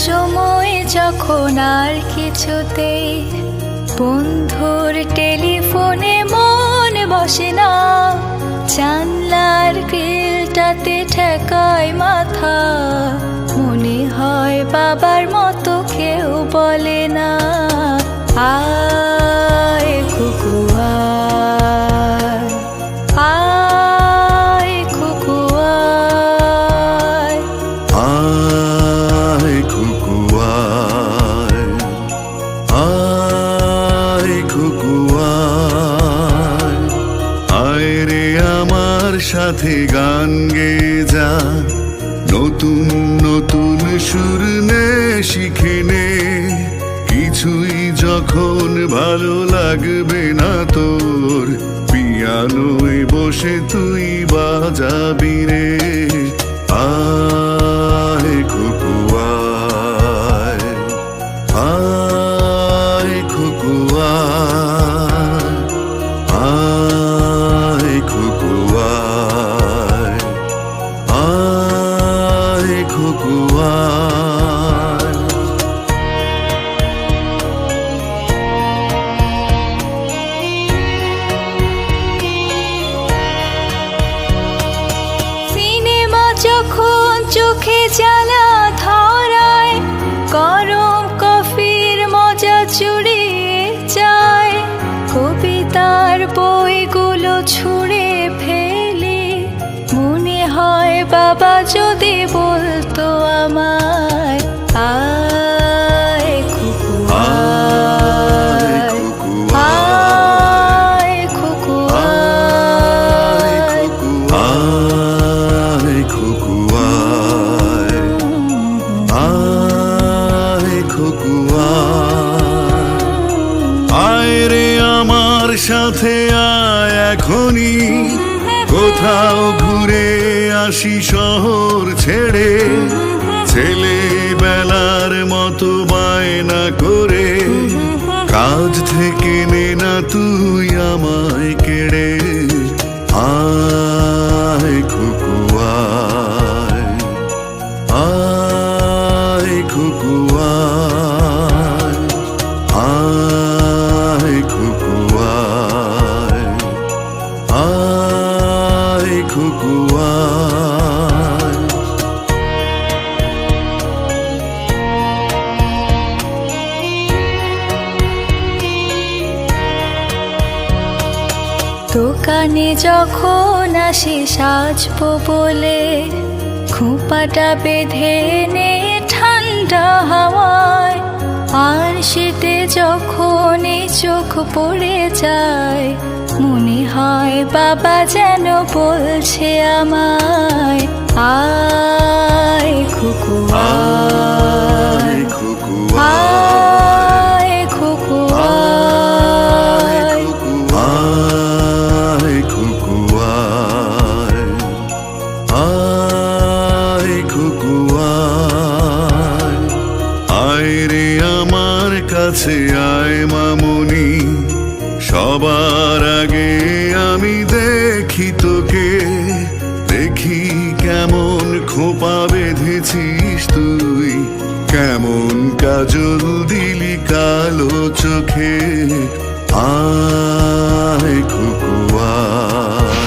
সময় যখন আর কিছুতেই বন্ধুর টেলিফোনে মন বসে না, জানলার গ্রিলটাতে ঠেকায় মাথা, মনে হয় বাবার মতো কেউ বলে না, আয় কুকু আয়, আয় কুকু আয়, আয় কুকু আয়, আয় কুকু আয়, আয় রে আমার সাথে গান গেয়ে যা, নতুন নতুন সুর নে শিখে নে, কিছুই যখন ভালো লাগবে না তোর, পিয়ানোয় বসে তুই বাজাবি রে, আয় কুকু আয়, আয় কুকু আয়, আয় কুকু আয়, আয় কুকু আয়। সিনেমা যখন চোখে জ্বালা ধরায়, গরম কফির মজা চুরিয়ে যায়, কবিতার বইগুলো ছুঁড়ে ফেলে, মনে হয় বাবা যদি বলতো আমায়, আয় কুকু আয়, আয় কুকু আয়, আয় কুকু আয়, আয় কুকু আয়, আয় রে আমার সাথে আয় এখনই, কোথাও ঘুরে আসি শহর ছেড়ে, ছেলেবেলার মতো বায়না করে, কাজ থেকে নে না তুই আমায় কেড়ে, আয় কুকু আয়, আয় কুকু আয়, আয় কুকু আয়, আয় কুকু আয়। দোকানে যখন আসি সাজবো বলে, খোঁপাটা বেঁধে নে ঠান্ডা হাওয়ায়, আর শীতে যখন এই চোখ পড়ে যায়, মনে হয় বাবা যেন বলছে আমায়, আয় কুকু আয়, আয় কুকু আয়, আয় কুকু আয়, আয় কুকু আয়, আয় রে আমার কাছে আয় মামুনি, সবার আগে আমি দেখি তোকে, দেখি কেমন খোপা বেঁধেছিস তুই, কেমন কাজল দিলি কালো চোখে, আয় কুকু আয়।